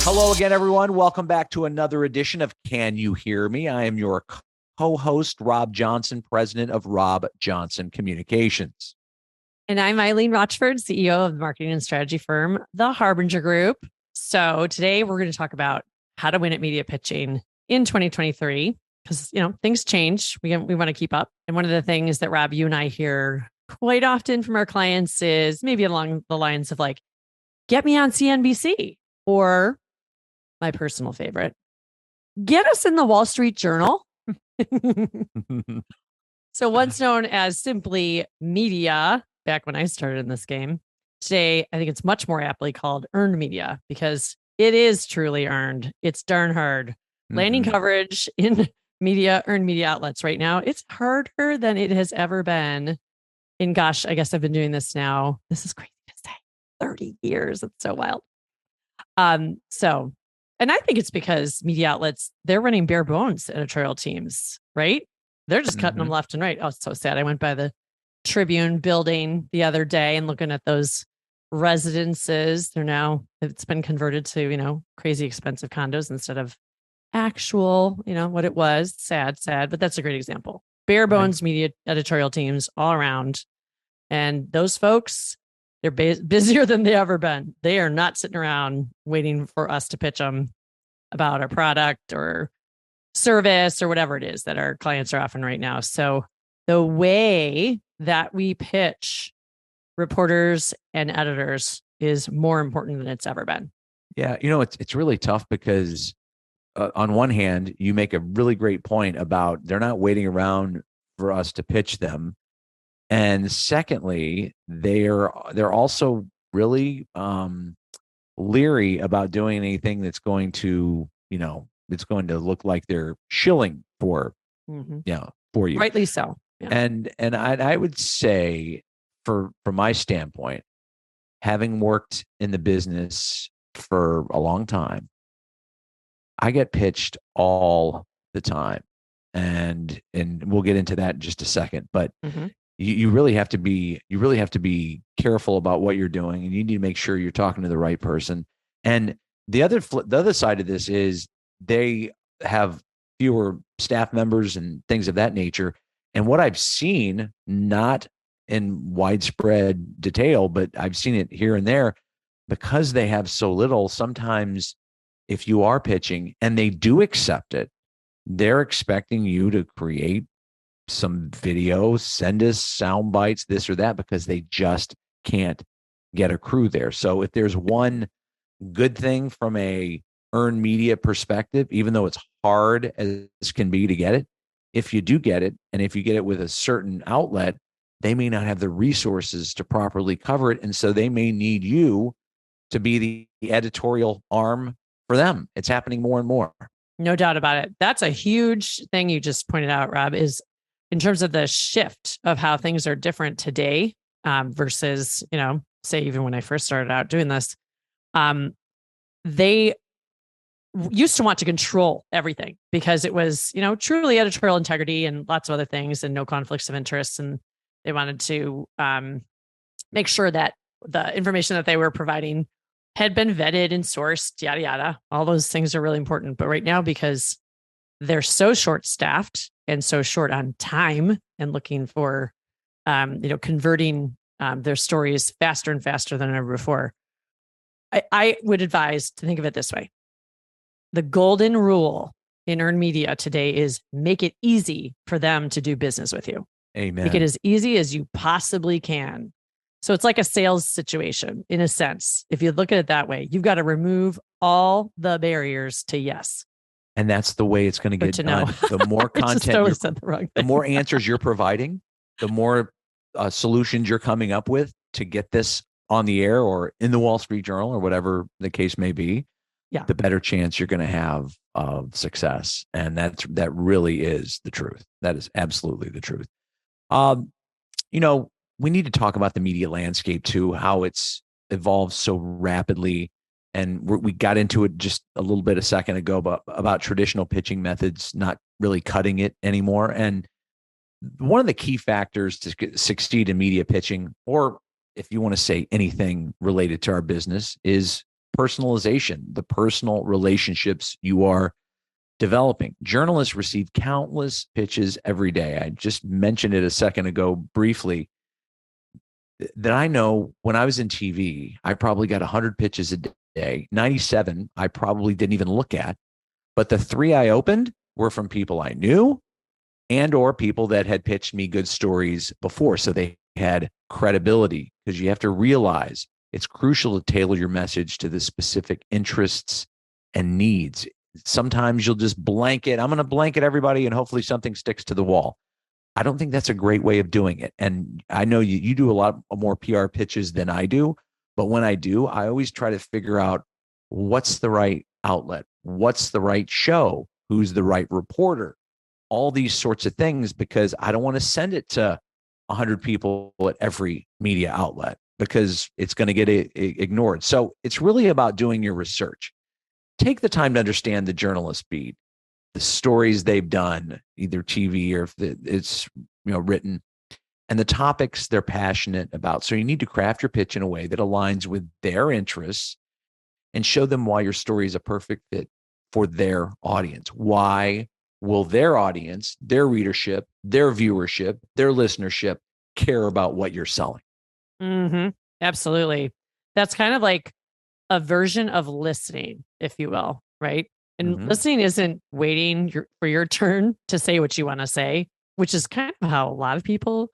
Hello again, everyone. Welcome back to another edition of Can You Hear Me? I am your co-host, Rob Johnson, president of Rob Johnson Communications. And I'm Eileen Rochford, CEO of the marketing and strategy firm, The Harbinger Group. So today we're going to talk about how to win at media pitching in 2023, because, things change. We want to keep up. And one of the things that, Rob, you and I hear quite often from our clients is maybe along the lines of like, get me on CNBC, or my personal favorite, get us in the Wall Street Journal. So once known as simply media, back when I started in this game, today I think it's much more aptly called earned media, because it is truly earned. It's darn hard. Landing coverage in media, earned media outlets right now, it's harder than it has ever been. And gosh, I guess I've been doing this now. This is crazy to say. 30 years. It's so wild. And I think it's because media outlets, they're running bare bones editorial teams, right? They're just cutting them left and right. Oh, it's so sad. I went by the Tribune building the other day and looking at those residences. It's been converted to, crazy expensive condos instead of actual, what it was. Sad, but that's a great example. Bare bones media editorial teams all around. And those folks, they're busier than they ever been. They are not sitting around waiting for us to pitch them about a product or service or whatever it is that our clients are offering right now. So the way that we pitch reporters and editors is more important than it's ever been. Yeah, it's really tough because on one hand, you make a really great point about they're not waiting around for us to pitch them. And secondly, they're also really leery about doing anything that's going to, it's going to look like they're shilling for, for you. Rightly so. Yeah. And I would say, from my standpoint, having worked in the business for a long time, I get pitched all the time, and we'll get into that in just a second, but. You really have to be careful about what you're doing, and you need to make sure you're talking to the right person. And the other side of this is they have fewer staff members and things of that nature. And what I've seen, not in widespread detail, but I've seen it here and there, because they have so little, sometimes if you are pitching and they do accept it, they're expecting you to create some video, send us sound bites, this or that, because they just can't get a crew there. So if there's one good thing from a earned media perspective, even though it's hard as can be to get it, if you do get it, and if you get it with a certain outlet, they may not have the resources to properly cover it. And so they may need you to be the editorial arm for them. It's happening more and more. No doubt about it. That's a huge thing you just pointed out, Rob, is in terms of the shift of how things are different today versus, say, even when I first started out doing this, they used to want to control everything because it was, truly editorial integrity and lots of other things and no conflicts of interest. And they wanted to make sure that the information that they were providing had been vetted and sourced, yada, yada. All those things are really important. But right now, because they're so short-staffed and so short on time and looking for, converting their stories faster and faster than ever before, I would advise to think of it this way. The golden rule in earned media today is make it easy for them to do business with you. Amen. Make it as easy as you possibly can. So it's like a sales situation in a sense. If you look at it that way, you've got to remove all the barriers to yes. And that's the way it's going to get done. The more content, the more answers you're providing, the more solutions you're coming up with to get this on the air or in the Wall Street Journal or whatever the case may be, the better chance you're going to have of success. And that really is the truth. That is absolutely the truth. We need to talk about the media landscape too, how it's evolved so rapidly. And we got into it just a little bit a second ago about traditional pitching methods not really cutting it anymore. And one of the key factors to succeed in media pitching, or if you want to say anything related to our business, is personalization, the personal relationships you are developing. Journalists receive countless pitches every day. I just mentioned it a second ago briefly that I know when I was in TV, I probably got 100 pitches a day. 97, I probably didn't even look at, but the three I opened were from people I knew and or people that had pitched me good stories before. So they had credibility because you have to realize it's crucial to tailor your message to the specific interests and needs. Sometimes you'll just blanket, I'm going to blanket everybody and hopefully something sticks to the wall. I don't think that's a great way of doing it. And I know you do a lot more PR pitches than I do, but when I do, I always try to figure out what's the right outlet, what's the right show, who's the right reporter, all these sorts of things, because I don't want to send it to 100 people at every media outlet because it's going to get ignored. So it's really about doing your research. Take the time to understand the journalist beat, the stories they've done, either TV or if it's written, and the topics they're passionate about. So you need to craft your pitch in a way that aligns with their interests and show them why your story is a perfect fit for their audience. Why will their audience, their readership, their viewership, their listenership care about what you're selling? Mm-hmm. Absolutely. That's kind of like a version of listening, if you will, right? And listening isn't waiting for your turn to say what you want to say, which is kind of how a lot of people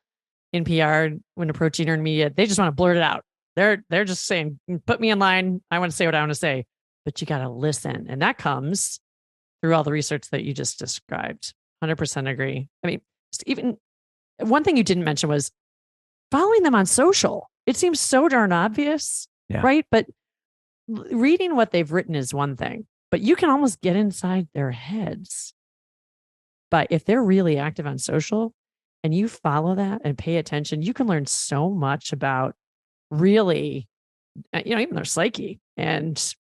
in PR, when approaching earned media, they just want to blurt it out. They're just saying, put me in line. I want to say what I want to say, but you got to listen. And that comes through all the research that you just described. 100% agree. I mean, even one thing you didn't mention was following them on social. It seems so darn obvious, right? But reading what they've written is one thing, but you can almost get inside their heads. But if they're really active on social and you follow that and pay attention, you can learn so much about really, even their psyche and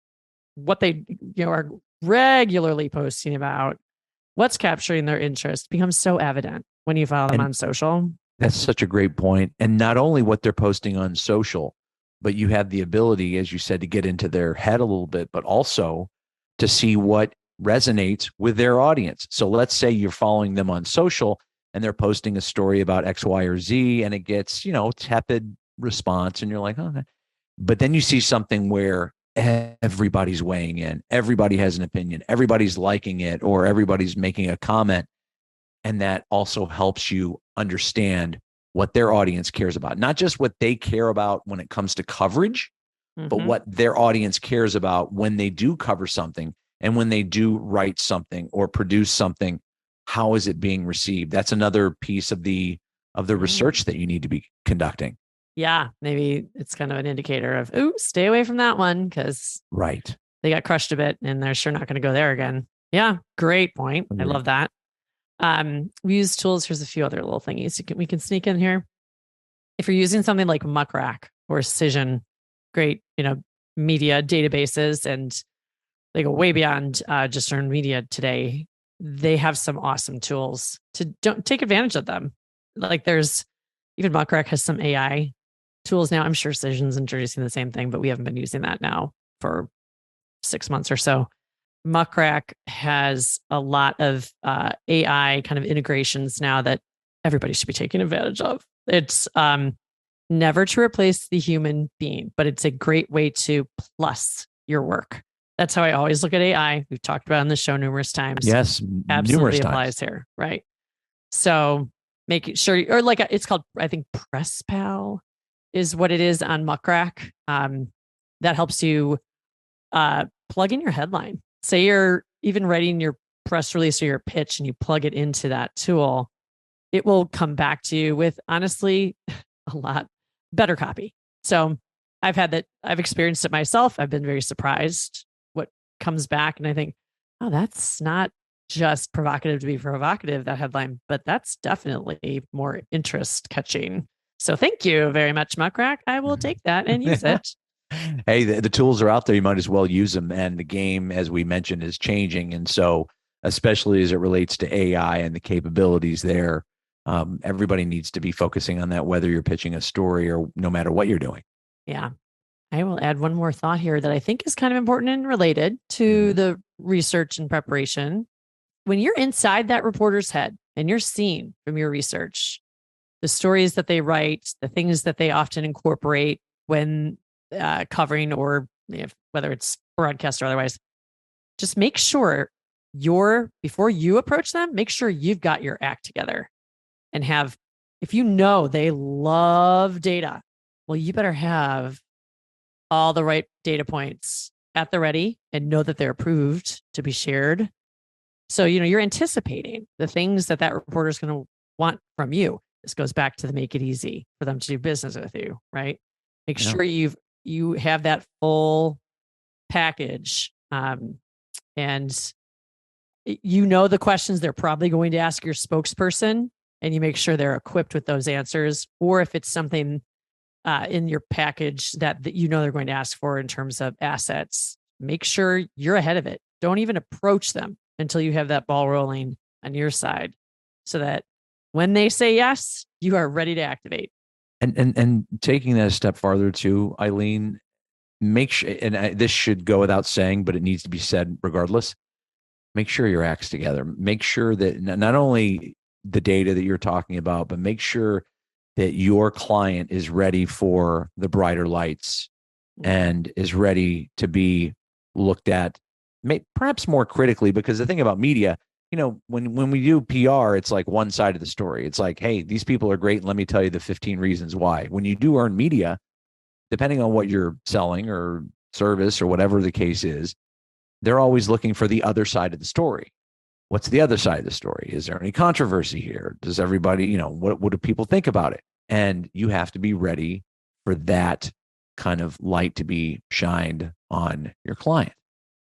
what they, are regularly posting about, what's capturing their interest becomes so evident when you follow them on social. That's such a great point. And not only what they're posting on social, but you have the ability, as you said, to get into their head a little bit, but also to see what resonates with their audience. So let's say you're following them on social and they're posting a story about X, Y, or Z, and it gets, tepid response. And you're like, oh, but then you see something where everybody's weighing in, everybody has an opinion, everybody's liking it, or everybody's making a comment. And that also helps you understand what their audience cares about, not just what they care about when it comes to coverage, but what their audience cares about when they do cover something and when they do write something or produce something. How is it being received? That's another piece of the research that you need to be conducting. Yeah, maybe it's kind of an indicator of, ooh, stay away from that one because they got crushed a bit and they're sure not going to go there again. Yeah, great point. I love that. We use tools. Here's a few other little thingies we can sneak in here. If you're using something like Muck Rack or Cision, great, media databases, and they go way beyond just earned media today. They have some awesome tools to take advantage of them. Like even Muck Rack has some AI tools now. I'm sure Cision's introducing the same thing, but we haven't been using that now for 6 months or so. Muck Rack has a lot of AI kind of integrations now that everybody should be taking advantage of. It's never to replace the human being, but it's a great way to plus your work. That's how I always look at AI. We've talked about it on the show numerous times. Yes, absolutely applies here, right? So make sure, or it's called, I think, PressPal is what it is on Muck Rack. That helps you plug in your headline. Say you're even writing your press release or your pitch and you plug it into that tool, it will come back to you with, honestly, a lot better copy. So I've experienced it myself. I've been very surprised what comes back. And I think, oh, that's not just provocative to be provocative, that headline, but that's definitely more interest catching. So thank you very much, Muck Rack. I will take that and use it. Hey, the tools are out there. You might as well use them. And the game, as we mentioned, is changing. And so, especially as it relates to AI and the capabilities there, everybody needs to be focusing on that, whether you're pitching a story or no matter what you're doing. Yeah, I will add one more thought here that I think is kind of important and related to Mhm. the research and preparation. When you're inside that reporter's head and you're seeing from your research the stories that they write, the things that they often incorporate when covering or whether it's broadcast or otherwise, just make sure before you approach them, make sure you've got your act together and have, if you know they love data, well, you better have all the right data points at the ready and know that they're approved to be shared. So, you're anticipating the things that reporter is going to want from you. This goes back to the make it easy for them to do business with you, right? Make Yeah. sure you have that full package. And the questions they're probably going to ask your spokesperson, and you make sure they're equipped with those answers. Or if it's something in your package that they're going to ask for in terms of assets, make sure you're ahead of it. Don't even approach them until you have that ball rolling on your side, so that when they say yes, you are ready to activate. And taking that a step farther too, Eileen, make sure, and this should go without saying, but it needs to be said regardless. Make sure your acts together. Make sure that not only the data that you're talking about, but make sure that your client is ready for the brighter lights and is ready to be looked at, perhaps more critically. Because the thing about media, when we do PR, it's like one side of the story. It's like, hey, these people are great. And let me tell you the 15 reasons why. When you do earn media, depending on what you're selling or service or whatever the case is, they're always looking for the other side of the story. What's the other side of the story? Is there any controversy here? Does everybody, what do people think about it? And you have to be ready for that kind of light to be shined on your client.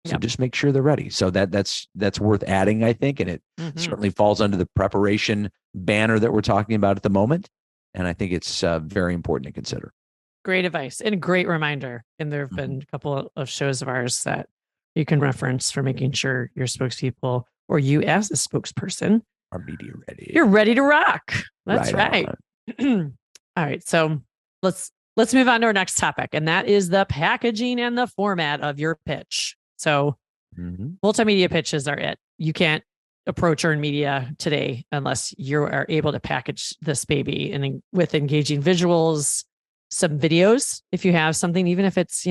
So Yep. just make sure they're ready. So that's worth adding, I think. And it certainly falls under the preparation banner that we're talking about at the moment. And I think it's very important to consider. Great advice and a great reminder. And there have been a couple of shows of ours that you can reference for making sure your spokespeople or you as a spokesperson Are media ready? You're ready to rock. That's right. All right. So let's move on to our next topic. And that is the packaging and the format of your pitch. So multimedia pitches are it. You can't approach earned media today unless you are able to package this baby and with engaging visuals, some videos, if you have something, even if it's,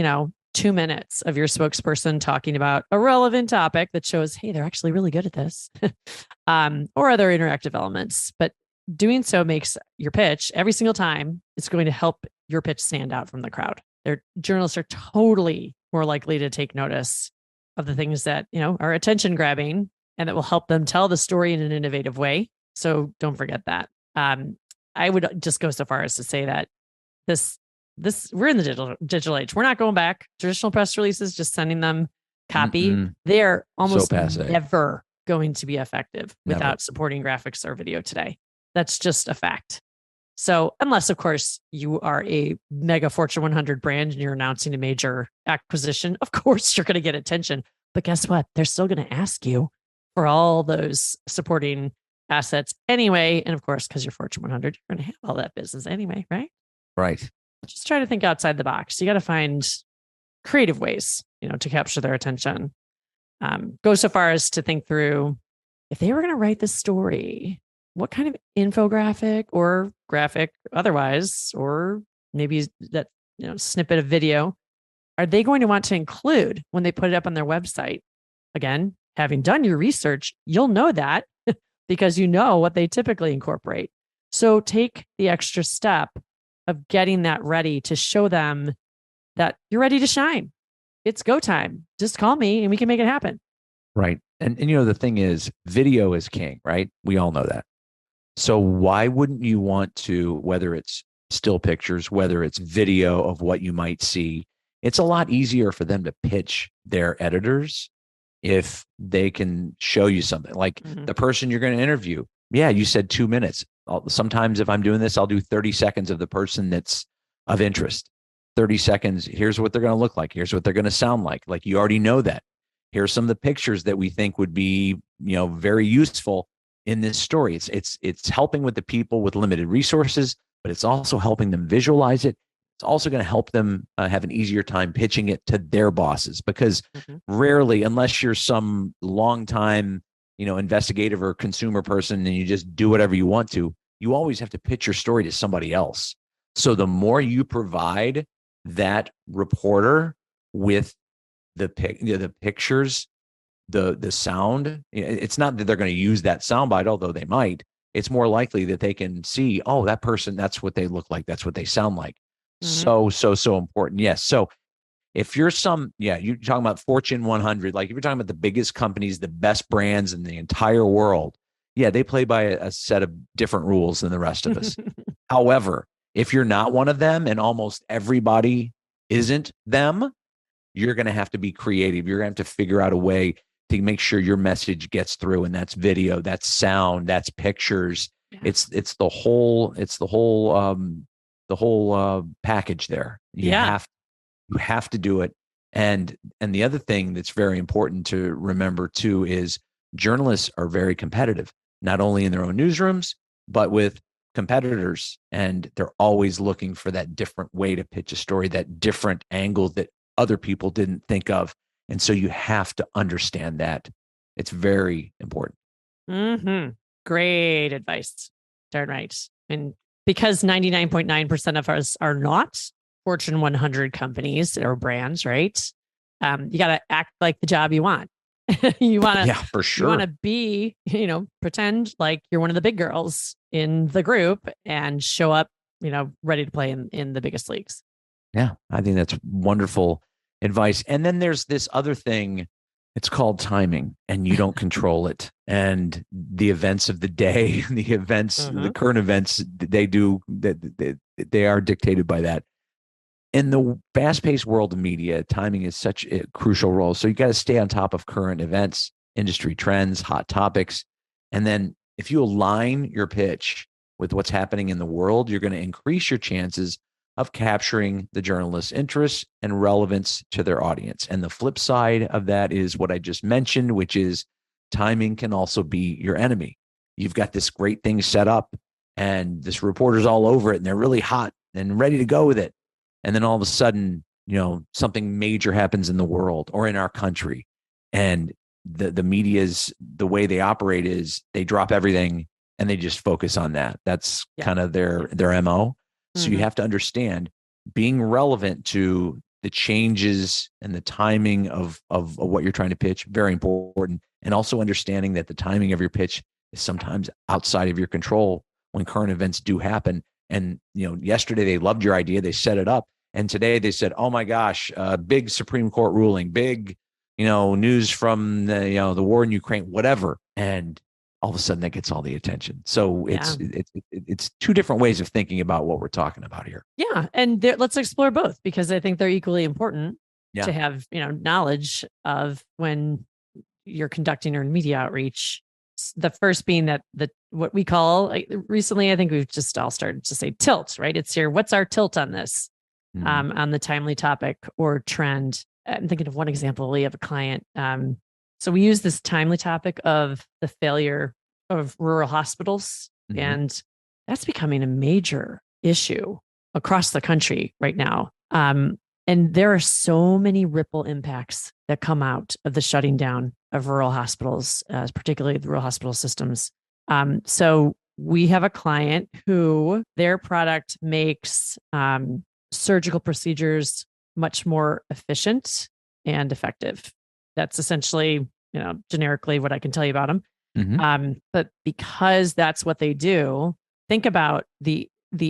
2 minutes of your spokesperson talking about a relevant topic that shows, hey, they're actually really good at this, or other interactive elements. But doing so makes your pitch every single time. It's going to help your pitch stand out from the crowd. Their journalists are totally more likely to take notice of the things that, are attention grabbing and that will help them tell the story in an innovative way. So don't forget that. I would just go so far as to say that this we're in the digital age. We're not going back. Traditional press releases, just sending them copy, they're almost never going to be effective without supporting graphics or video today. That's just a fact. So unless, of course, you are a mega Fortune 100 brand and you're announcing a major acquisition, of course, you're going to get attention. But guess what? They're still going to ask you for all those supporting assets anyway. And of course, because you're Fortune 100, you're going to have all that business anyway, right? Right. Just try to think outside the box. You got to find creative ways, to capture their attention. Go so far as to think through, if they were going to write this story, what kind of infographic or graphic otherwise, or maybe that, snippet of video are they going to want to include when they put it up on their website? Again, having done your research, you'll know that because you know what they typically incorporate. So take the extra step of getting that ready to show them that you're ready to shine. It's go time. Just call me and we can make it happen. Right. And the thing is, video is king, right? We all know that. So why wouldn't you want to, whether it's still pictures, whether it's video of what you might see, it's a lot easier for them to pitch their editors if they can show you something like the person you're going to interview. Yeah, you said 2 minutes. Sometimes if I'm doing this, I'll do 30 seconds of the person that's of interest. 30 seconds. Here's what they're going to look like. Here's what they're going to sound like. Like you already know that. Here's some of the pictures that we think would be, very useful in this story. It's helping with the people with limited resources, but it's also helping them visualize it. It's also going to help them have an easier time pitching it to their bosses, because Mhm. rarely, unless you're some long time, investigative or consumer person and you just do whatever you want to, you always have to pitch your story to somebody else. So the more you provide that reporter with the pictures, the sound, it's not that they're going to use that soundbite, although they might. It's more likely that they can see, oh, that person, that's what they look like, that's what they sound like. Mhm. So important. Yes. So if you're you're talking about Fortune 100, like if you're talking about the biggest companies, the best brands in the entire world, yeah, they play by a set of different rules than the rest of us. However, if you're not one of them and almost everybody isn't them, you're going to have to be creative. You're going to have to figure out a way to make sure your message gets through. And that's video, that's sound, that's pictures. Yeah. It's the whole package there. You Yeah. have you have to do it. And the other thing that's very important to remember too is journalists are very competitive, not only in their own newsrooms, but with competitors. And they're always looking for that different way to pitch a story, that different angle that other people didn't think of. And so you have to understand that. It's very important. Hmm. Great advice. Darn right. And because 99.9% of us are not Fortune 100 companies or brands, right? You got to act like the job you want. you want to Yeah, for you want sure. to be, pretend like you're one of the big girls in the group and show up, ready to play in the biggest leagues. Yeah, I think that's wonderful advice. And then there's this other thing. It's called timing, and you don't control it. And the events of the day, the Uh-huh. current events, they are dictated by that. In the fast-paced world of media, timing is such a crucial role. So you got to stay on top of current events, industry trends, hot topics, and then if you align your pitch with what's happening in the world, you're going to increase your chances of capturing the journalist's interest and relevance to their audience. And the flip side of that is what I just mentioned, which is timing can also be your enemy. You've got this great thing set up, and this reporter's all over it, and they're really hot and ready to go with it, and then all of a sudden, something major happens in the world or in our country, and the media's, the way they operate is they drop everything and they just focus on that. That's Yeah. kind of their MO. So you Hmm. have to understand, being relevant to the changes and the timing of what you're trying to pitch, very important. And also understanding that the timing of your pitch is sometimes outside of your control when current events do happen. And yesterday they loved your idea, they set it up, and today they said, "Oh my gosh, big Supreme Court ruling, big, news from the war in Ukraine, whatever." And all of a sudden, that gets all the attention. So Yeah. it's two different ways of thinking about what we're talking about here. Yeah. And let's explore both because I think they're equally important Yeah. to have, knowledge of when you're conducting your media outreach. The first being that what we call, like, recently, I think we've just all started to say tilt, right? It's here. What's our tilt on this, Mhm. on the timely topic or trend? I'm thinking of one example of a client. So we use this timely topic of the failure of rural hospitals, Mhm. and that's becoming a major issue across the country right now. And there are so many ripple impacts that come out of the shutting down of rural hospitals, particularly the rural hospital systems. So we have a client who their product makes surgical procedures much more efficient and effective. That's essentially, generically what I can tell you about them. Mhm. But because that's what they do, think about the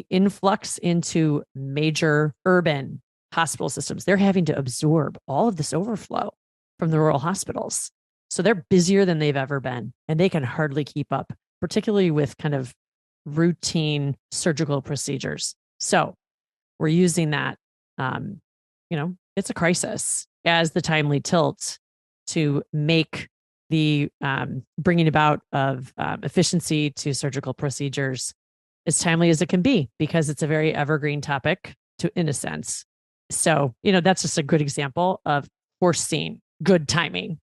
influx into major urban hospital systems. They're having to absorb all of this overflow from the rural hospitals. So they're busier than they've ever been, and they can hardly keep up, particularly with kind of routine surgical procedures. So we're using that. Um, it's a crisis as the timely tilt to make the bringing about of efficiency to surgical procedures as timely as it can be because it's a very evergreen topic in a sense. So, that's just a good example of foreseeing good timing,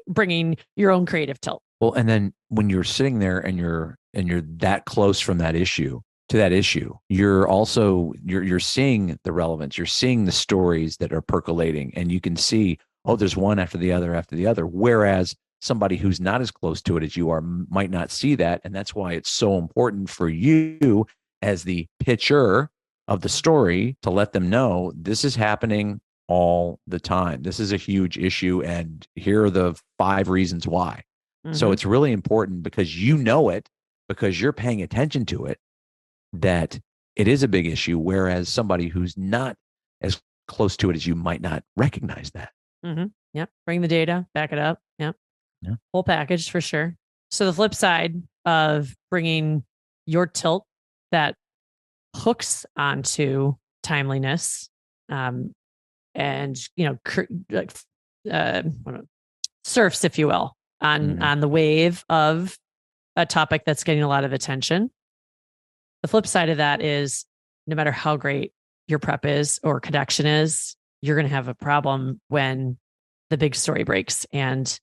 bringing your own creative tilt. Well, and then when you're sitting there and you're that close from that issue, to that issue. You're seeing the relevance. You're seeing the stories that are percolating, and you can see, oh, there's one after the other after the other. Whereas somebody who's not as close to it as you are might not see that, and that's why it's so important for you as the pitcher of the story to let them know this is happening all the time. This is a huge issue, and here are the 5 reasons why. So Mm-hmm. it's really important because you know it, because you're paying attention to it, that it is a big issue, whereas somebody who's not as close to it as you might not recognize that. Mm-hmm. Yep. Bring the data, back it up. Yep. Yeah. Whole package for sure. So the flip side of bringing your tilt that hooks onto timeliness, and like surfs, if you will, Mm-hmm. on the wave of a topic that's getting a lot of attention. The flip side of that is no matter how great your prep is or connection is, you're going to have a problem when the big story breaks and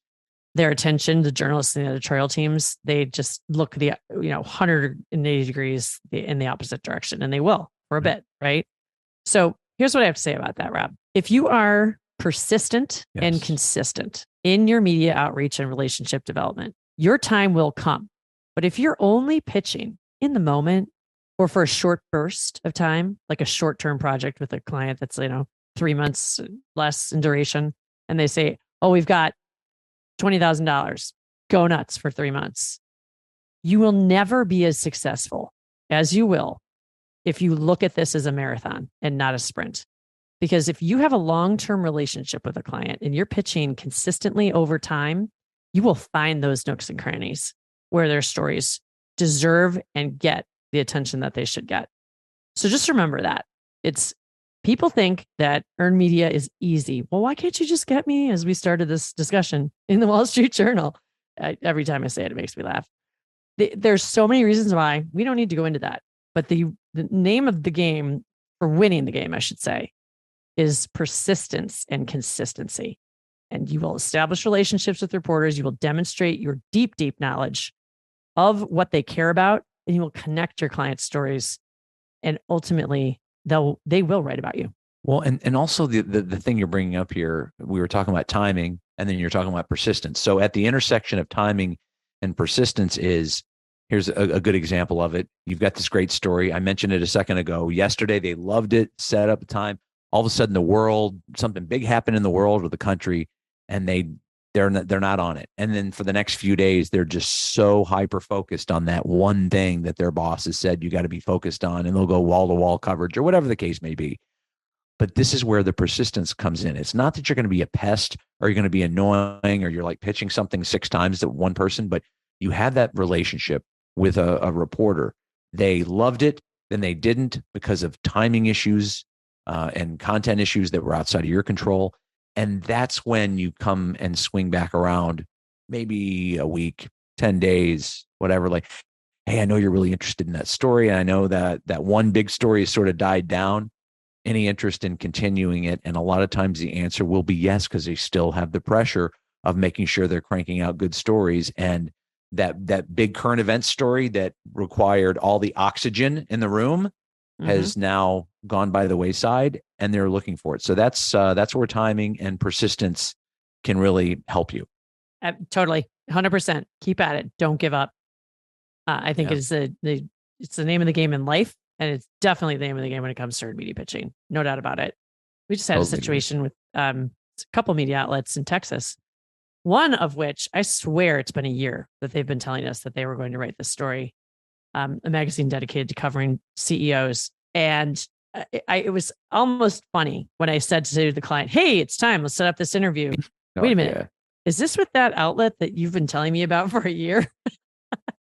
their attention, the journalists and the editorial teams, they just look 180 degrees in the opposite direction, and they will for a bit, right? So here's what I have to say about that, Rob. If you are persistent and Yes. consistent in your media outreach and relationship development, your time will come. But if you're only pitching in the moment or for a short burst of time, like a short-term project with a client that's, 3 months less in duration, and they say, oh, we've got $20,000, go nuts for 3 months. You will never be as successful as you will if you look at this as a marathon and not a sprint. Because if you have a long-term relationship with a client and you're pitching consistently over time, you will find those nooks and crannies where their stories deserve and get the attention that they should get. So just remember that. It's people think that earned media is easy. Well, why can't you just get me, as we started this discussion, in the Wall Street Journal? Every time I say it, it makes me laugh. There's so many reasons why. We don't need to go into that. But the name of the game, or winning the game, I should say, is persistence and consistency. And you will establish relationships with reporters. You will demonstrate your deep, deep knowledge of what they care about, and you will connect your clients' stories. And ultimately, they will write about you. Well, and also the thing you're bringing up here, we were talking about timing, and then you're talking about persistence. So at the intersection of timing and persistence is, here's a good example of it. You've got this great story. I mentioned it a second ago. Yesterday, they loved it, set up a time. All of a sudden, the world, something big happened in the world or the country, and they're not on it. And then for the next few days, they're just so hyper focused on that one thing that their boss has said you got to be focused on, and they'll go wall to wall coverage or whatever the case may be. But this is where the persistence comes in. It's not that you're going to be a pest or you're going to be annoying or you're like pitching something 6 times to one person, but you have that relationship with a reporter. They loved it, then they didn't because of timing issues and content issues that were outside of your control. And that's when you come and swing back around, maybe a week, 10 days, whatever. Like, hey, I know you're really interested in that story. And I know that one big story has sort of died down. Any interest in continuing it? And a lot of times the answer will be yes, because they still have the pressure of making sure they're cranking out good stories. And that big current event story that required all the oxygen in the room has now gone by the wayside, and they're looking for it. So that's where timing and persistence can really help you. Totally, 100%. Keep at it. Don't give up. I think Yeah, it's the name of the game in life, and it's definitely the name of the game when it comes to media pitching. No doubt about it. We just had a totally agree. situation with a couple media outlets in Texas, one of which I swear it's been a year that they've been telling us that they were going to write this story, a magazine dedicated to covering CEOs. And it was almost funny when I said to the client, hey, it's time. Let's set up this interview. They're Wait a like, minute. yeah. Is this with that outlet that you've been telling me about for a year?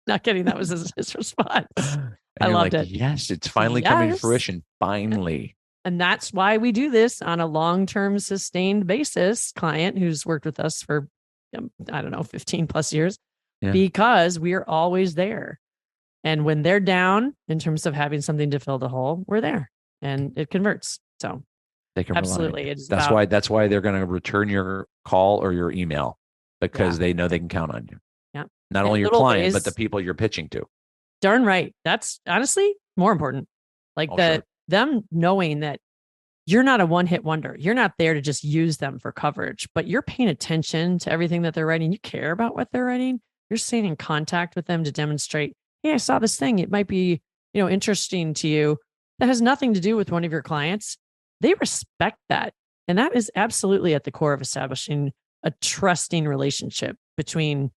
Not kidding. That was his response. And I you're loved like, it. yes, it's finally coming to Yes. fruition. Finally. And that's why we do this on a long-term sustained basis. Client who's worked with us for, I don't know, 15 plus years, Yeah. because we are always there. And when they're down in terms of having something to fill the hole, we're there and it converts. So They can rely on absolutely. you. It's That's about, why they're going to return your call or your email, yeah, because they know they can count on you. yeah. Not In only your little client, but the ways, people you're pitching to. darn right. That's honestly, more important. Like Oh, sure. them knowing that you're not a one hit wonder. You're not there to just use them for coverage, but you're paying attention to everything that they're writing. You care about what they're writing. You're staying in contact with them to demonstrate, hey, I saw this thing. It might be, interesting to you. That has nothing to do with one of your clients. They respect that. And that is absolutely at the core of establishing a trusting relationship between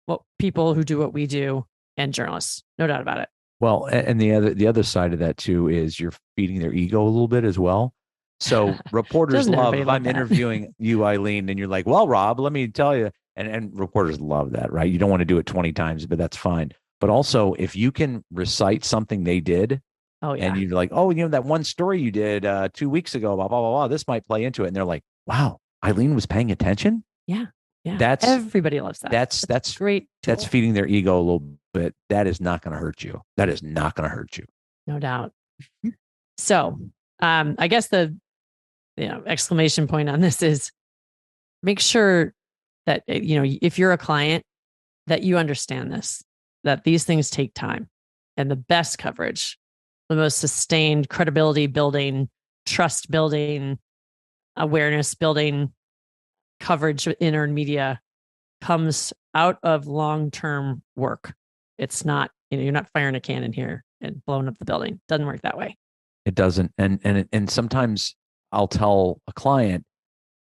what people who do what we do and journalists. No doubt about it. Well, and the other side of that too is you're feeding their ego a little bit as well. So reporters Doesn't love everybody if love I'm that? interviewing you, Eileen, and you're like, "Well, Rob, let me tell you," and reporters love that, right? You don't want to do it 20 times, but that's fine. But also, if you can recite something they did, Oh, and yeah. you're like, "Oh, that one story you did 2 weeks ago, blah blah blah blah, this might play into it," and they're like, "Wow, Eileen was paying attention." Yeah. Yeah. That's Everybody loves that. that's It's a that's great that's tool. feeding their ego a little bit. That is not going to hurt you. That is not going to hurt you. No doubt. So, I guess the exclamation point on this is make sure that if you're a client that you understand this, that these things take time, and the best coverage, the most sustained credibility building, trust building, awareness building coverage in earned media comes out of long-term work. It's not, you're not firing a cannon here and blowing up the building. Doesn't work that way. It doesn't. And sometimes I'll tell a client,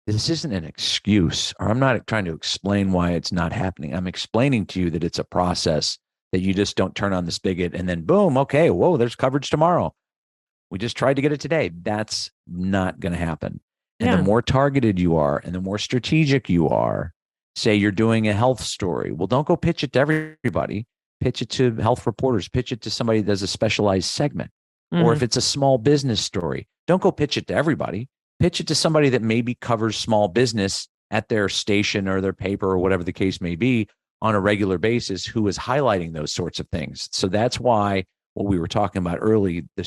this isn't an excuse, or I'm not trying to explain why it's not happening. I'm explaining to you that it's a process, that you just don't turn on the spigot and then boom, okay, whoa, there's coverage tomorrow. We just tried to get it today. That's not going to happen. And the Yeah. more targeted you are and the more strategic you are, say you're doing a health story. Well, don't go pitch it to everybody. Pitch it to health reporters, pitch it to somebody that does a specialized segment. Or Mm-hmm. if it's a small business story, don't go pitch it to everybody. Pitch it to somebody that maybe covers small business at their station or their paper or whatever the case may be on a regular basis, who is highlighting those sorts of things. So that's why what we were talking about early, the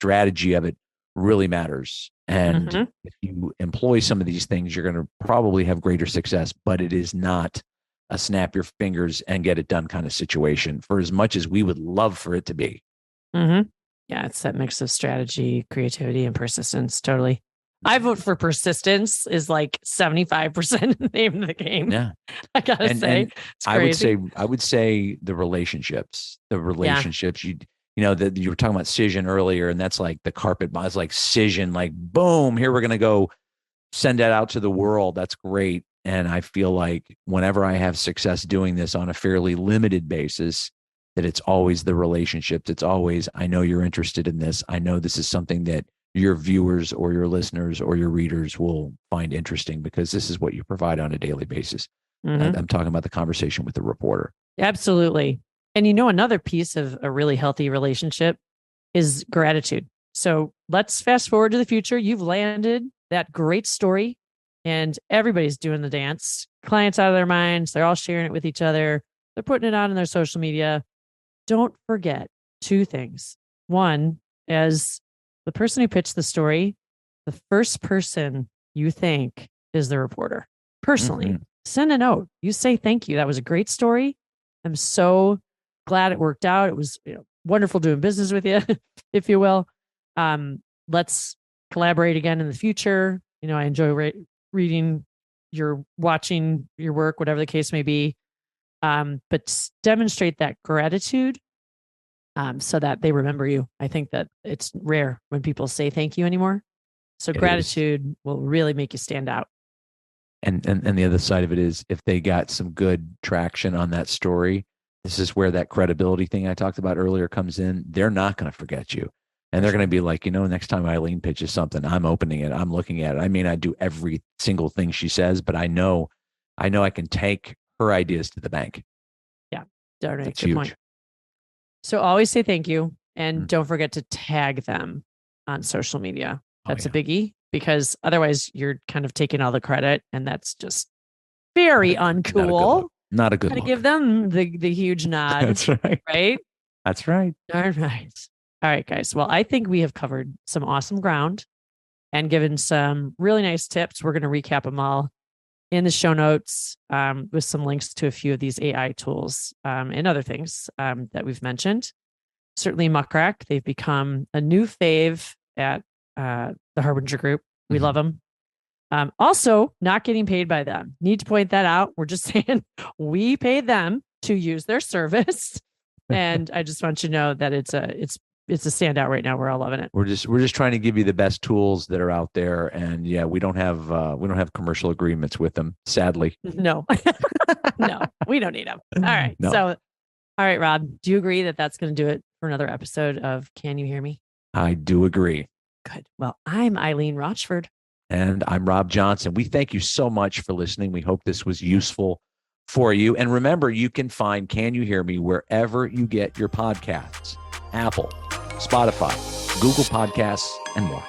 strategy of it really matters. And Mm-hmm. if you employ some of these things, you're going to probably have greater success, but it is not a snap your fingers and get it done kind of situation, for as much as we would love for it to be. Mm-hmm. Yeah, it's that mix of strategy, creativity, and persistence. Totally. I vote for persistence is like 75% the name of the game. Yeah. I gotta say, And it's I would crazy. say the Yeah. relationships that you were talking about Cision earlier, and that's like the carpet it's like Cision, like boom, here we're going to go send that out to the world. That's great. And I feel like whenever I have success doing this on a fairly limited basis, that it's always the relationships. It's always, I know you're interested in this. I know this is something that your viewers or your listeners or your readers will find interesting, because this is what you provide on a daily basis. Mm-hmm. I'm talking about the conversation with the reporter. Absolutely. And another piece of a really healthy relationship is gratitude. So let's fast forward to the future. You've landed that great story and everybody's doing the dance. Clients out of their minds. They're all sharing it with each other. They're putting it on in their social media. Don't forget two things. One, as the person who pitched the story, the first person you thank is the reporter. Personally, Mm-hmm. send a note. You say thank you. That was a great story. I'm so glad it worked out. It was wonderful doing business with you, if you will. Let's collaborate again in the future. I enjoy reading watching your work, whatever the case may be. But demonstrate that gratitude so that they remember you. I think that it's rare when people say thank you anymore. So It is. gratitude will really make you stand out. And the other side of it is, if they got some good traction on that story, this is where that credibility thing I talked about earlier comes in. They're not going to forget you. And For they're going to sure. be like, next time Eileen pitches something, I'm opening it. I'm looking at it. I may not do every single thing she says, but I know I can take her ideas to the bank. Yeah. Darn right. That's Good point. huge. So always say thank you and Mm. don't forget to tag them on social media. Oh That's a yeah. biggie because otherwise you're kind of taking all the credit and that's just very Not a good look. uncool. Not a good Got to give look. them the huge nod, That's right. right? That's right. All right. All right, guys. Well, I think we have covered some awesome ground and given some really nice tips. We're going to recap them all in the show notes with some links to a few of these AI tools and other things that we've mentioned. certainly Muckrack. They've become a new fave at the Harbinger Group. We love them. Also, not getting paid by them. Need to point that out. We're just saying we pay them to use their service, and I just want you to know that it's a standout right now. We're all loving it. We're just trying to give you the best tools that are out there, and yeah, we don't have commercial agreements with them, sadly. No, no, we don't need them. All right, No. So, all right, Rob, do you agree that that's going to do it for another episode of Can You Hear Me? I do agree. Good. Well, I'm Eileen Rochford. And I'm Rob Johnson. We thank you so much for listening. We hope this was useful for you. And remember, you can find Can You Hear Me wherever you get your podcasts: Apple, Spotify, Google Podcasts, and more.